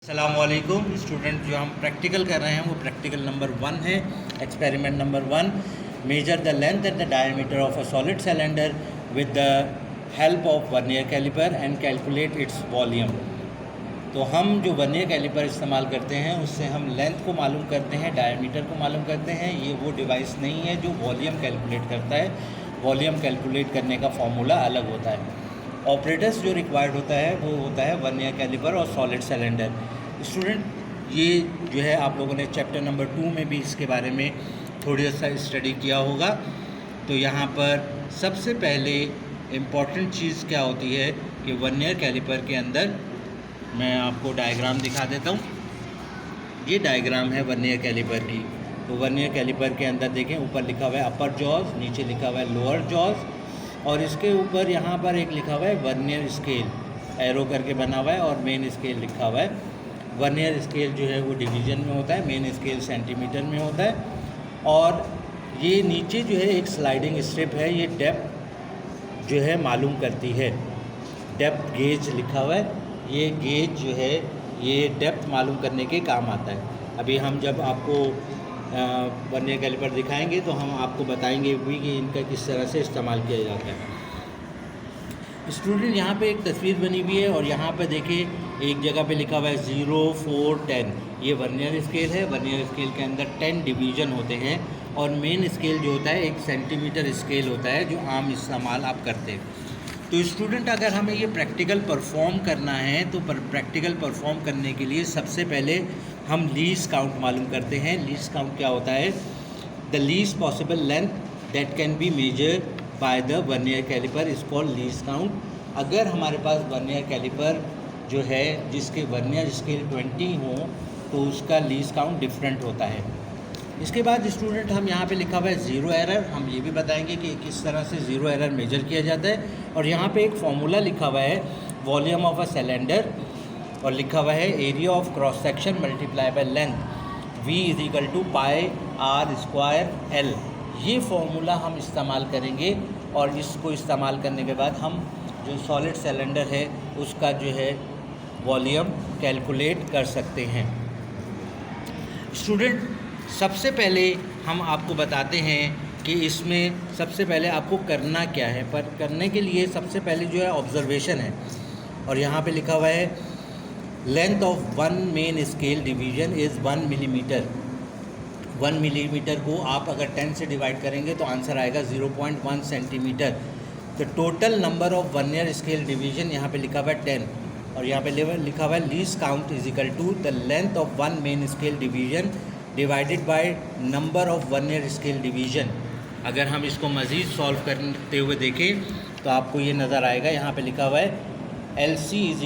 अस्सलामुअलैकुम स्टूडेंट। जो हम प्रैक्टिकल कर रहे हैं वो प्रैक्टिकल नंबर 1 है। Experiment number 1, measure the length and the diameter of a solid cylinder with the help of vernier caliper and calculate its volume. तो हम जो वर्नियर कैलिपर इस्तेमाल करते हैं उससे हम लेंथ को मालूम करते हैं, डायमीटर को मालूम करते हैं। ये वो डिवाइस नहीं है जो वॉल्यूम कैलकुलेट करता है। वॉल्यूम कैलकुलेट करने का फॉर्मूला अलग होता है। ऑपरेटर्स जो रिक्वायर्ड होता है वो होता है वर्नियर कैलिपर और सॉलिड सिलेंडर। स्टूडेंट, ये जो है आप लोगों ने चैप्टर नंबर 2 में भी इसके बारे में थोड़ी सा स्टडी किया होगा। तो यहाँ पर सबसे पहले इम्पॉर्टेंट चीज़ क्या होती है कि वर्नियर कैलिपर के अंदर मैं आपको डायग्राम दिखा देता हूँ। ये डायग्राम है वर्नियर कैलिपर की। तो वर्नियर कैलिपर के अंदर देखें, ऊपर लिखा हुआ है अपर जॉज, नीचे लिखा हुआ है लोअर जॉज, और इसके ऊपर यहाँ पर एक लिखा हुआ है वर्नियर स्केल, एरो करके बना हुआ है, और मेन स्केल लिखा हुआ है। वर्नियर स्केल जो है वो डिवीज़न में होता है, मेन स्केल सेंटीमीटर में होता है। और ये नीचे जो है एक स्लाइडिंग स्ट्रिप है, ये डेप्थ जो है मालूम करती है। डेप्थ गेज लिखा हुआ है, ये गेज जो है ये डेप्थ मालूम करने के काम आता है। अभी हम जब आपको वर्नियर कैलिपर दिखाएंगे तो हम आपको बताएंगे भी कि इनका किस तरह से इस्तेमाल किया जाता है। स्टूडेंट, यहाँ पे एक तस्वीर बनी हुई है और यहाँ पे देखिए एक जगह पे लिखा हुआ है 0, 4, 10। ये वर्नियर स्केल है। वर्नियर स्केल के अंदर 10 डिवीज़न होते हैं और मेन स्केल जो होता है एक सेंटीमीटर स्केल होता है जो आम इस्तेमाल आप करते हैं। तो स्टूडेंट, अगर हमें ये प्रैक्टिकल परफॉर्म करना है तो प्रैक्टिकल परफॉर्म करने के लिए सबसे पहले हम लीस्ट काउंट मालूम करते हैं। लीस्ट काउंट क्या होता है? The least possible length that can be measure by the vernier caliper is called least count. अगर हमारे पास वर्नियर कैलिपर जो है जिसके वर्नियर स्केल 20 हो तो उसका लीस्ट काउंट डिफरेंट होता है। इसके बाद स्टूडेंट, हम यहाँ पे लिखा हुआ है ज़ीरो एरर। हम ये भी बताएंगे कि किस तरह से ज़ीरो एरर मेजर किया जाता है। और यहाँ पे एक फॉर्मूला लिखा हुआ है वॉल्यूम ऑफ अ सिलेंडर, और लिखा हुआ है area of cross section multiply by length, V = πr² L। ये फॉर्मूला हम इस्तेमाल करेंगे और इसको इस्तेमाल करने के बाद हम जो सॉलिड सिलेंडर है उसका जो है वॉल्यूम कैलकुलेट कर सकते हैं। स्टूडेंट, सबसे पहले हम आपको बताते हैं कि इसमें सबसे पहले आपको करना क्या है। पर करने के लिए सबसे पहले जो है ऑब्जर्वेशन है, और यहाँ पे लिखा हुआ है length of one main scale division is 1 millimetre. 1 millimetre को आप अगर 10 से डिवाइड करेंगे तो आंसर आएगा 0.1 सेंटीमीटर। तो total number of vernier scale division यहाँ पे लिखा हुआ है 10, और यहाँ पे लिखा हुआ है least count = the length of one main scale division divided by number of vernier scale division. अगर हम इसको मज़ीद सॉल्व करते हुए देखें तो आपको ये नज़र आएगा, यहाँ पे लिखा हुआ है LC =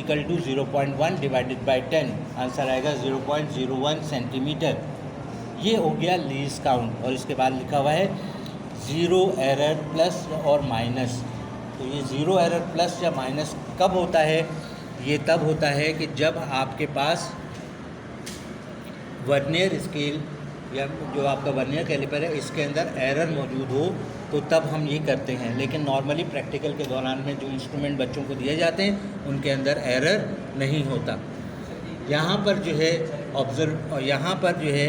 0.1 डिवाइडेड बाय 10, आंसर आएगा 0.01 सेंटीमीटर। ये हो गया लीस्ट काउंट। और इसके बाद लिखा हुआ है ज़ीरो एरर प्लस और माइनस। तो ये ज़ीरो एरर प्लस या माइनस कब होता है? ये तब होता है कि जब आपके पास वर्नियर स्केल या जो आपका वर्नियर कैलिपर है इसके अंदर एरर मौजूद हो, तो तब हम ये करते हैं। लेकिन नॉर्मली प्रैक्टिकल के दौरान में जो इंस्ट्रूमेंट बच्चों को दिए जाते हैं उनके अंदर एरर नहीं होता। यहाँ पर जो है ऑब्जर्व, और यहाँ पर जो है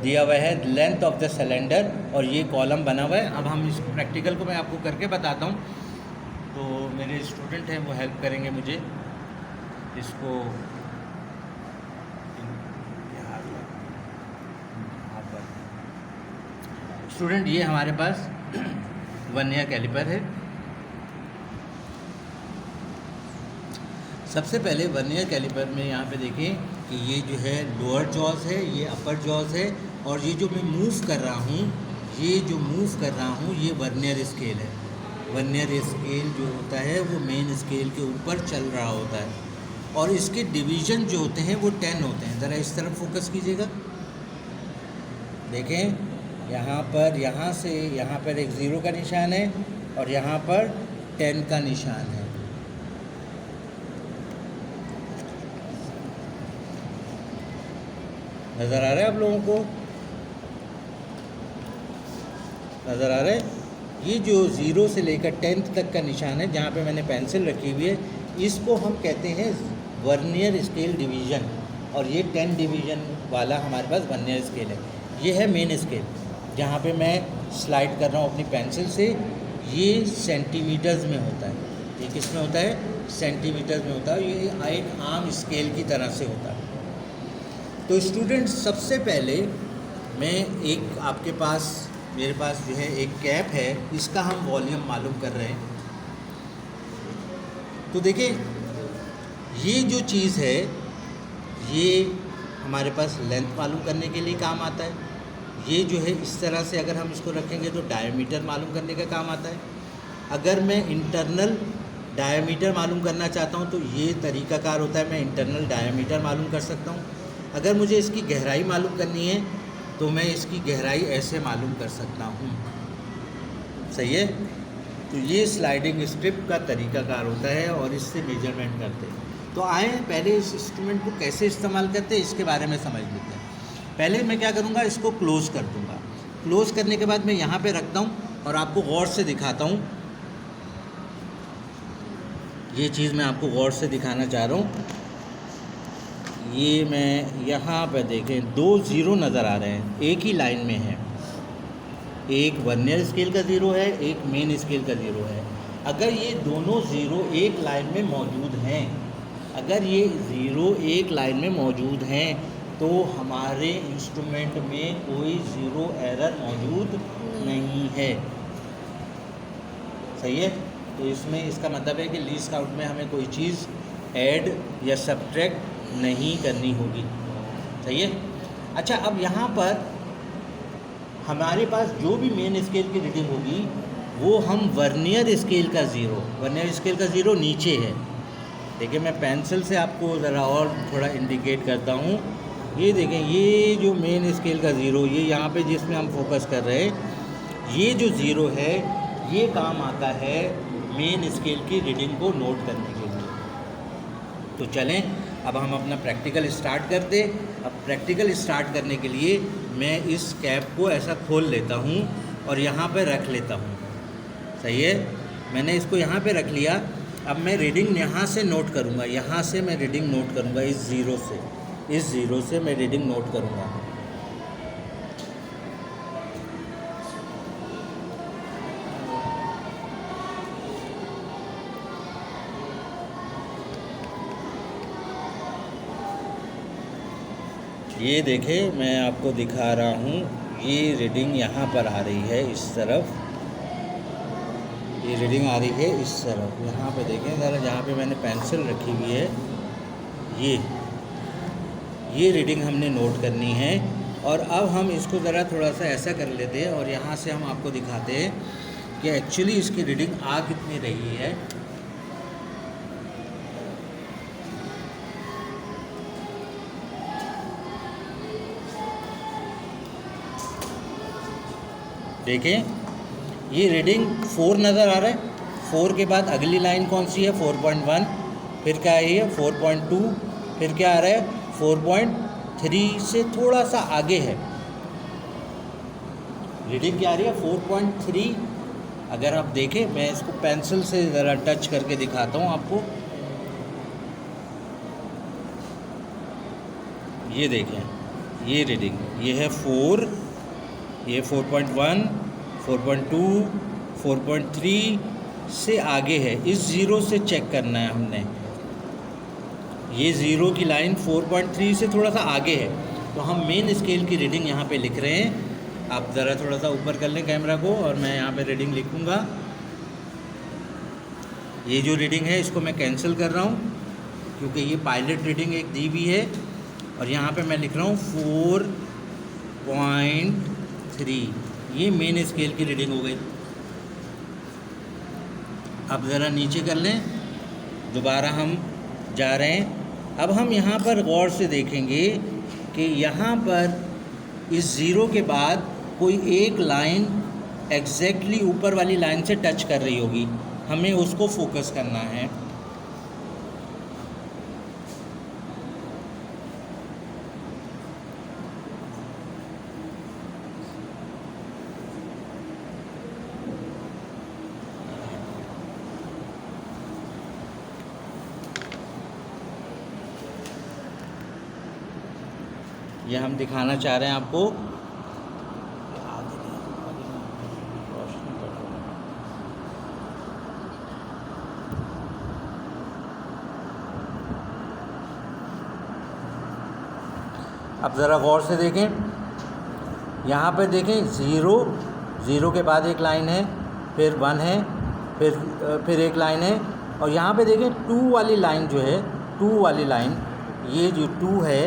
दिया हुआ है लेंथ ऑफ द सिलेंडर, और ये कॉलम बना हुआ है। अब हम इस प्रैक्टिकल को मैं आपको करके बताता हूँ, तो मेरे स्टूडेंट हैं वो हेल्प करेंगे मुझे इसको। स्टूडेंट, ये हमारे पास वर्नियर कैलिपर है। सबसे पहले वर्नियर कैलिपर में यहाँ पे देखें कि ये जो है लोअर जॉज है, ये अपर जॉज है, और ये जो मैं मूव कर रहा हूँ, ये वर्नियर स्केल है। वर्नियर स्केल जो होता है वो मेन स्केल के ऊपर चल रहा होता है, और इसके डिवीज़न जो होते हैं वो 10 होते हैं। ज़रा इस तरफ फोकस कीजिएगा, देखें यहाँ से यहाँ पर एक 0 का निशान है और यहाँ पर 10 का निशान है। नज़र आ रहा है आप लोगों को? नज़र आ रहा है? ये जो 0 से लेकर 10 तक का निशान है, जहाँ पे मैंने पेंसिल रखी हुई है, इसको हम कहते हैं वर्नियर स्केल डिवीज़न। और ये 10 डिवीज़न वाला हमारे पास वर्नियर स्केल है। ये है मेन स्केल, जहाँ पे मैं स्लाइड कर रहा हूँ अपनी पेंसिल से। ये सेंटीमीटर्स में होता है। ये किस में होता है? सेंटीमीटर्स में होता है। ये एक आम स्केल की तरह से होता है। तो स्टूडेंट्स, सबसे पहले मैं एक आपके पास, मेरे पास जो है एक कैप है, इसका हम वॉल्यूम मालूम कर रहे हैं। तो देखिए, ये जो चीज़ है ये हमारे पास लेंथ मालूम करने के लिए काम आता है। ये जो है इस तरह से अगर हम इसको रखेंगे तो डायमीटर मालूम करने का काम आता है। अगर मैं इंटरनल डायमीटर मालूम करना चाहता हूँ तो ये तरीकाकार होता है, मैं इंटरनल डायमीटर मालूम कर सकता हूँ। अगर मुझे इसकी गहराई मालूम करनी है तो मैं इसकी गहराई ऐसे मालूम कर सकता हूँ। सही है? तो ये स्लाइडिंग स्ट्रिप का तरीकाकार होता है और इससे मेजरमेंट करते हैं। तो आए पहले इस इंस्ट्रूमेंट को कैसे इस्तेमाल करते हैं इसके बारे में समझ लेते हैं। पहले मैं क्या करूँगा, इसको क्लोज़ कर दूँगा। क्लोज़ करने के बाद मैं यहाँ पे रखता हूँ और आपको गौर से दिखाता हूँ। ये चीज़ मैं आपको गौर से दिखाना चाह रहा हूँ। ये मैं यहाँ पे देखें, 2 ज़ीरो नज़र आ रहे हैं, एक ही लाइन में है। एक वर्नियर स्केल का ज़ीरो है, एक मेन स्केल का ज़ीरो है। अगर ये दोनों ज़ीरो एक लाइन में मौजूद हैं, अगर ये ज़ीरो एक लाइन में मौजूद हैं तो हमारे इंस्ट्रूमेंट में कोई ज़ीरो एरर मौजूद नहीं है। सही है? तो इसमें इसका मतलब है कि लीस्ट काउंट में हमें कोई चीज़ ऐड या सब्ट्रैक्ट नहीं करनी होगी। सही है? अच्छा, अब यहाँ पर हमारे पास जो भी मेन स्केल की रीडिंग होगी वो हम वर्नियर स्केल का ज़ीरो नीचे है। देखिए, मैं पेंसिल से आपको ज़रा और थोड़ा इंडिकेट करता हूँ। ये देखें, ये जो मेन स्केल का ज़ीरो, ये यहाँ पे जिसमें हम फोकस कर रहे हैं, ये जो ज़ीरो है ये काम आता है मेन स्केल की रीडिंग को नोट करने के लिए। तो चलें, अब हम अपना प्रैक्टिकल स्टार्ट करते। अब प्रैक्टिकल स्टार्ट करने के लिए मैं इस कैप को ऐसा खोल लेता हूँ और यहाँ पे रख लेता हूँ। सही है? मैंने इसको यहाँ पे रख लिया। अब मैं रीडिंग यहाँ से नोट करूँगा, यहाँ से मैं रीडिंग नोट करूँगा, इस ज़ीरो से मैं रीडिंग नोट करूँगा। ये देखें, मैं आपको दिखा रहा हूँ, ये रीडिंग यहाँ पर आ रही है इस तरफ, ये रीडिंग आ रही है इस तरफ। यहाँ पे देखें ज़रा, जहाँ पे मैंने पेंसिल रखी हुई है, ये रीडिंग हमने नोट करनी है। और अब हम इसको ज़रा थोड़ा सा ऐसा कर लेते हैं और यहाँ से हम आपको दिखाते हैं कि एक्चुअली इसकी रीडिंग आ कितनी रही है। देखें, ये रीडिंग 4 नज़र आ रहा है। 4 के बाद अगली लाइन कौन सी है? 4.1। फिर क्या आई है? 4.2। फिर क्या आ रहा है? 4.3 से थोड़ा सा आगे है। रीडिंग क्या आ रही है? 4.3। अगर आप देखें, मैं इसको पेंसिल से ज़रा टच करके दिखाता हूँ आपको। ये देखें, ये रीडिंग, ये है 4, ये 4.1, 4.2, 4.3 से आगे है। इस ज़ीरो से चेक करना है हमने। ये ज़ीरो की लाइन 4.3 से थोड़ा सा आगे है, तो हम मेन स्केल की रीडिंग यहाँ पे लिख रहे हैं। आप ज़रा थोड़ा सा ऊपर कर लें कैमरा को और मैं यहाँ पे रीडिंग लिखूँगा। ये जो रीडिंग है इसको मैं कैंसिल कर रहा हूँ क्योंकि ये पायलट रीडिंग एक दी हुई है। और यहाँ पे मैं लिख रहा हूँ 4.3। ये मेन स्केल की रीडिंग हो गई। अब ज़रा नीचे कर लें, दोबारा हम जा रहे हैं। अब हम यहाँ पर गौर से देखेंगे कि यहाँ पर इस ज़ीरो के बाद कोई एक लाइन एग्जैक्टली ऊपर वाली लाइन से टच कर रही होगी, हमें उसको फोकस करना है। ये हम दिखाना चाह रहे हैं आपको। अब ज़रा गौर से देखें, यहाँ पे देखें 0, 0 के बाद एक लाइन है, फिर 1 है, फिर एक लाइन है, और यहाँ पे देखें 2 वाली लाइन जो है, 2 वाली लाइन, ये जो 2 है,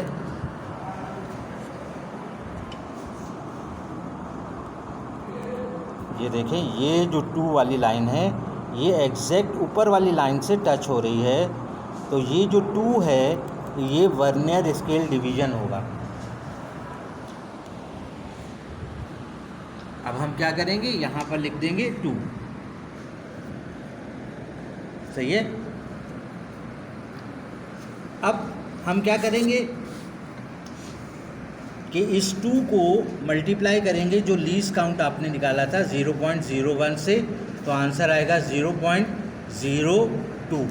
ये देखें, ये जो 2 वाली लाइन है ये एग्जैक्ट ऊपर वाली लाइन से टच हो रही है। तो ये जो 2 है ये वर्नियर स्केल डिवीज़न होगा। अब हम क्या करेंगे, यहाँ पर लिख देंगे 2। सही है। अब हम क्या करेंगे कि इस 2 को मल्टीप्लाई करेंगे, जो लीस्ट काउंट आपने निकाला था 0.01 से, तो आंसर आएगा 0.02।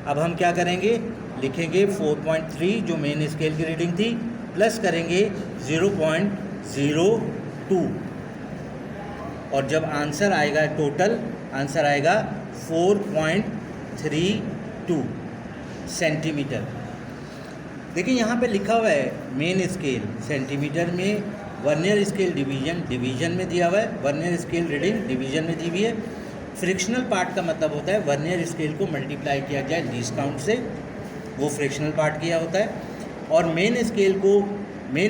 अब हम क्या करेंगे, लिखेंगे 4.3 जो मेन स्केल की रीडिंग थी, प्लस करेंगे 0.02, और जब आंसर आएगा, टोटल आंसर आएगा 4.32 सेंटीमीटर। देखिए यहाँ पे लिखा हुआ है मेन स्केल सेंटीमीटर में, वर्नियर स्केल डिवीज़न में दिया हुआ है, वर्नियर स्केल रीडिंग डिवीज़न में दी हुई है। फ्रिक्शनल पार्ट का मतलब होता है वर्नियर स्केल को मल्टीप्लाई किया जाए लीस्ट काउंट से, वो फ्रिक्शनल पार्ट किया होता है, और मेन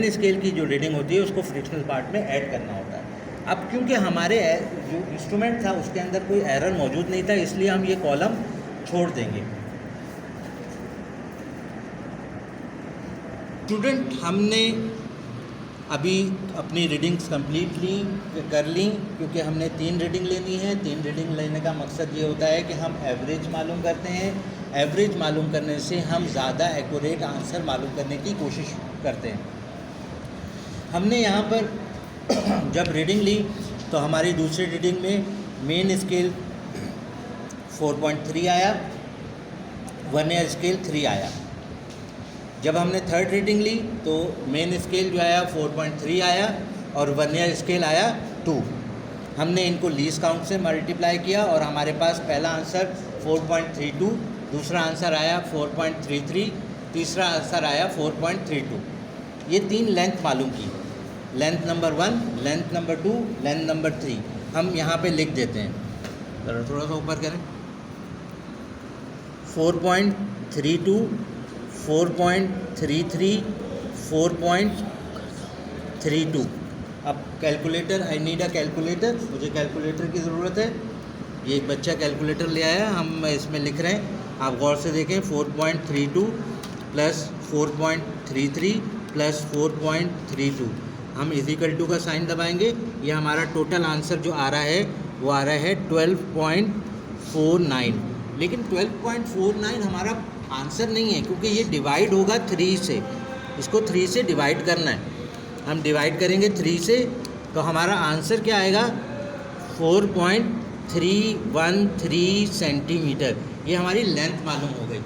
स्केल की जो रीडिंग होती है उसको फ्रिक्शनल पार्ट में ऐड करना होता है। अब क्योंकि हमारे जो इंस्ट्रूमेंट था उसके अंदर कोई एरर मौजूद नहीं था, इसलिए हम ये कॉलम छोड़ देंगे। स्टूडेंट, हमने अभी अपनी रीडिंग्स कंप्लीटली कर ली, क्योंकि हमने 3 रीडिंग लेनी है। 3 रीडिंग लेने का मकसद ये होता है कि हम एवरेज मालूम करते हैं। एवरेज मालूम करने से हम ज़्यादा एक्यूरेट आंसर मालूम करने की कोशिश करते हैं। हमने यहाँ पर जब रीडिंग ली तो हमारी दूसरी रीडिंग में मेन स्केल 4.3 आया, वर्नियर स्केल 3 आया। जब हमने थर्ड रीडिंग ली तो मेन स्केल जो आया 4.3 आया और वर्नियर स्केल आया 2। हमने इनको लीस्ट काउंट से मल्टीप्लाई किया और हमारे पास पहला आंसर 4.32, दूसरा आंसर आया 4.33, तीसरा आंसर आया 4.32। ये 3 लेंथ मालूम की, length number 1, length number 2, length number 3। हम यहाँ पे लिख देते हैं, थोड़ा सा ऊपर करें। 4.32, 4.33, 4.32। अब calculator, I need a calculator, मुझे कैलकुलेटर की ज़रूरत है। ये एक बच्चा कैलकुलेटर ले आया, हम इसमें लिख रहे हैं, आप गौर से देखें। 4.32 प्लस 4.33 प्लस 4.32, हम इजिकल टू का साइन दबाएंगे। ये हमारा टोटल आंसर जो आ रहा है वो आ रहा है 12.49। लेकिन 12.49 हमारा आंसर नहीं है, क्योंकि ये डिवाइड होगा 3 से। इसको 3 से डिवाइड करना है। हम डिवाइड करेंगे 3 से तो हमारा आंसर क्या आएगा, 4.313 सेंटीमीटर। ये हमारी लेंथ मालूम हो गई।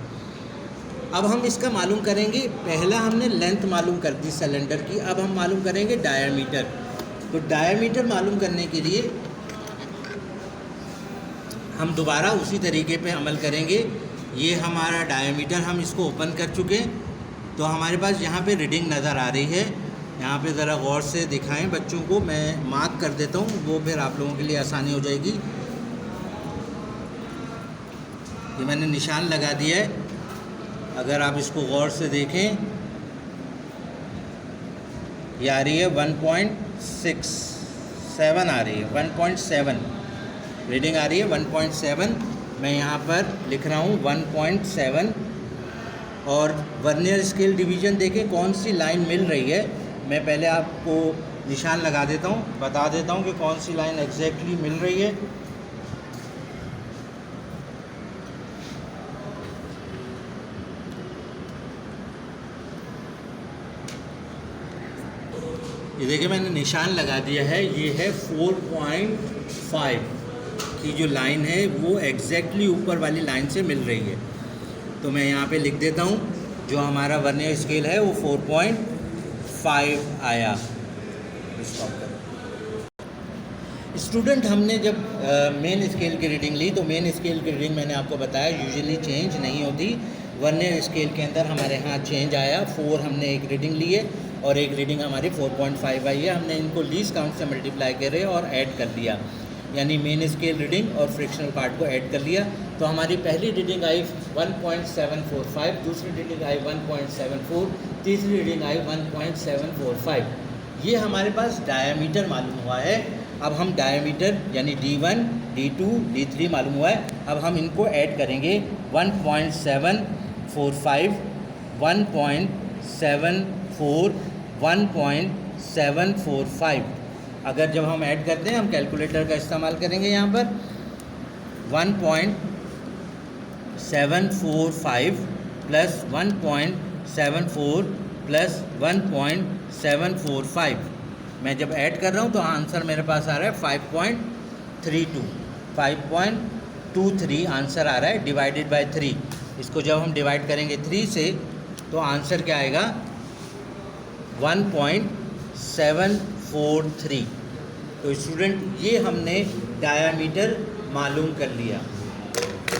अब हम इसका मालूम करेंगे, पहला हमने लेंथ मालूम कर दी सिलेंडर की, अब हम मालूम करेंगे डायमीटर। तो डायमीटर मालूम करने के लिए हम दोबारा उसी तरीके पे अमल करेंगे। ये हमारा डायमीटर, हम इसको ओपन कर चुके हैं, तो हमारे पास यहाँ पे रीडिंग नज़र आ रही है। यहाँ पे ज़रा गौर से दिखाएं बच्चों को, मैं मार्क कर देता हूँ, वो फिर आप लोगों के लिए आसानी हो जाएगी। ये मैंने निशान लगा दिया है, अगर आप इसको गौर से देखें, ये आ रही है 1.67 आ रही है, 1.7 रीडिंग आ रही है 1.7। मैं यहाँ पर लिख रहा हूँ 1.7। और वर्नियर स्केल डिवीज़न देखें कौन सी लाइन मिल रही है। मैं पहले आपको निशान लगा देता हूँ, बता देता हूँ कि कौन सी लाइन एग्जैक्टली मिल रही है। ये देखिए मैंने निशान लगा दिया है, ये है 4.5 की जो लाइन है वो एग्जैक्टली ऊपर वाली लाइन से मिल रही है। तो मैं यहाँ पे लिख देता हूँ, जो हमारा वर्नियर स्केल है वो 4.5 आया। स्टॉप करो। स्टूडेंट, हमने जब मेन स्केल की रीडिंग ली तो मेन स्केल की रीडिंग मैंने आपको बताया यूजुअली चेंज नहीं होती। वर्नियर स्केल के अंदर हमारे यहाँ चेंज आया। 4 हमने एक रीडिंग ली है और एक रीडिंग हमारी 4.5 आई है। हमने इनको लीस्ट काउंट से मल्टीप्लाई करे और ऐड कर दिया, यानी मेन स्केल रीडिंग और फ्रिक्शनल पार्ट को ऐड कर लिया। तो हमारी पहली रीडिंग आई 1.745, दूसरी रीडिंग आई 1.74, तीसरी रीडिंग आई 1.745। ये हमारे पास डायामीटर मालूम हुआ है। अब हम डायामीटर यानी D1, D2, D3 मालूम हुआ है। अब हम इनको ऐड करेंगे 1.745, 1.74, 1.745। अगर जब हम ऐड करते हैं, हम कैलकुलेटर का इस्तेमाल करेंगे यहाँ पर। 1.745 प्लस 1.74 प्लस 1.745, मैं जब ऐड कर रहा हूँ तो आंसर मेरे पास आ रहा है 5.23 आंसर आ रहा है डिवाइडेड बाय 3। इसको जब हम डिवाइड करेंगे 3 से तो आंसर क्या आएगा 1.743। तो स्टूडेंट, ये हमने डायामीटर मालूम कर लिया।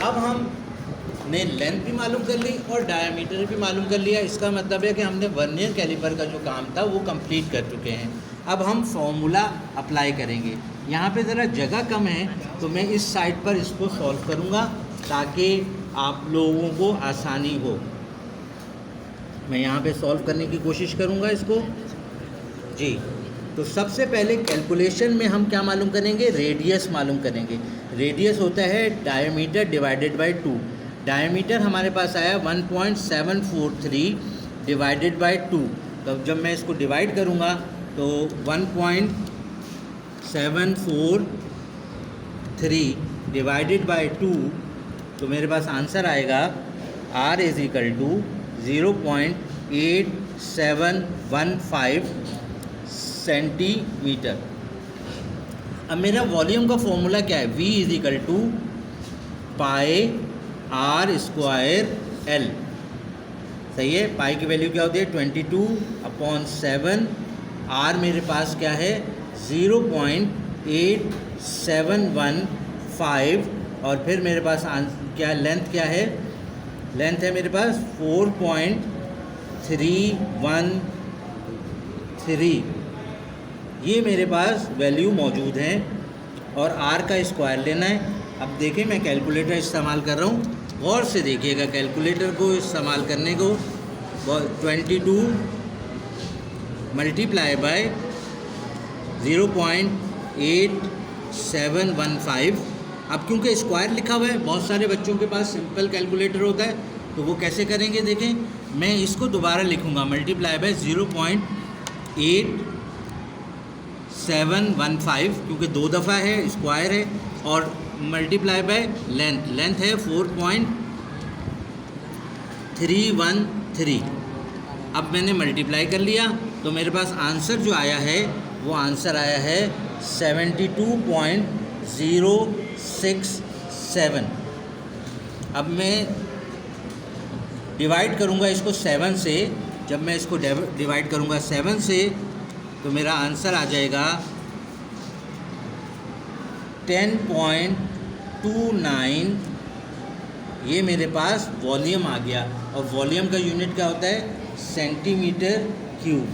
अब हमने लेंथ भी मालूम कर ली और डायामीटर भी मालूम कर लिया। इसका मतलब है कि हमने वर्नियर कैलिपर का जो काम था वो कंप्लीट कर चुके हैं। अब हम फॉर्मूला अप्लाई करेंगे। यहाँ पे ज़रा जगह कम है तो मैं इस साइड पर इसको सॉल्व करूँगा ताकि आप लोगों को आसानी हो। मैं यहाँ पे सॉल्व करने की कोशिश करूँगा इसको जी। तो सबसे पहले कैलकुलेशन में हम क्या मालूम करेंगे, रेडियस मालूम करेंगे। रेडियस होता है डायमीटर डिवाइडेड बाय 2। डायमीटर हमारे पास आया 1.743 डिवाइडेड बाय 2। तो जब मैं इसको डिवाइड करूँगा तो 1.743 डिवाइडेड बाय 2, तो मेरे पास आंसर आएगा R is equal to 0.8715 centimetre. अब मेरा वॉल्यूम का फॉर्मूला क्या है, V is equal to pi R square L। सही है, पाई की वैल्यू क्या होती है 22/7। R मेरे पास क्या है 0.8715 और फिर मेरे पास क्या लेंथ क्या है, लेंथ है मेरे पास 4.313। ये मेरे पास वैल्यू मौजूद हैं और R का स्क्वायर लेना है। अब देखिए मैं कैलकुलेटर इस्तेमाल कर रहा हूँ, गौर से देखिएगा कैलकुलेटर को इस्तेमाल करने को। 22 मल्टीप्लाई बाय 0.8715। अब क्योंकि स्क्वायर लिखा हुआ है, बहुत सारे बच्चों के पास सिंपल कैलकुलेटर होता है, तो वो कैसे करेंगे देखें। मैं इसको दोबारा लिखूँगा मल्टीप्लाई बाय 0.8715 क्योंकि 2 दफ़ा है, स्क्वायर है, और मल्टीप्लाई बाय लेंथ है 4.313। अब मैंने मल्टीप्लाई कर लिया तो मेरे पास आंसर जो आया है वो आंसर आया है 72.067। अब मैं डिवाइड करूँगा इसको 7 से। जब मैं इसको डिवाइड करूँगा 7 से तो मेरा आंसर आ जाएगा 10.29। ये मेरे पास वॉल्यूम आ गया और वॉल्यूम का यूनिट क्या होता है सेंटीमीटर क्यूब।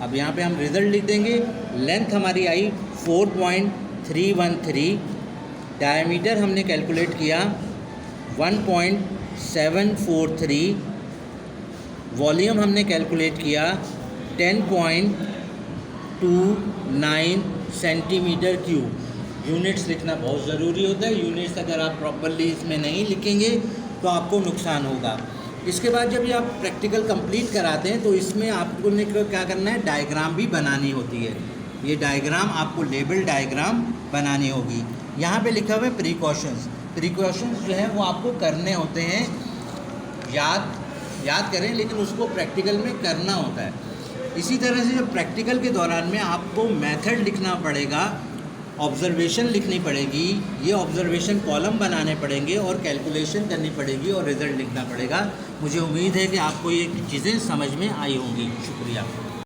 अब यहाँ पे हम रिज़ल्ट लिख देंगे। लेंथ हमारी आई 4.313, डायमीटर हमने कैलकुलेट किया 1.743, वॉल्यूम हमने कैलकुलेट किया 10.29 सेंटीमीटर क्यूब। यूनिट्स लिखना बहुत ज़रूरी होता है। यूनिट्स अगर आप प्रॉपरली इसमें नहीं लिखेंगे तो आपको नुकसान होगा। इसके बाद जब ये आप प्रैक्टिकल कंप्लीट कराते हैं तो इसमें आपको क्या करना है, डायग्राम भी बनानी होती है। ये डायग्राम आपको लेबल डायग्राम बनानी होगी। यहाँ पे लिखा हुआ है प्रिकॉशंस। प्रिकॉशंस जो है वो आपको करने होते हैं, याद करें, लेकिन उसको प्रैक्टिकल में करना होता है। इसी तरह से जब प्रैक्टिकल के दौरान में आपको मेथड लिखना पड़ेगा, ऑब्जर्वेशन लिखनी पड़ेगी, ये ऑब्जर्वेशन कॉलम बनाने पड़ेंगे और कैलकुलेशन करनी पड़ेगी और रिज़ल्ट लिखना पड़ेगा। मुझे उम्मीद है कि आपको ये चीज़ें समझ में आई होंगी। शुक्रिया।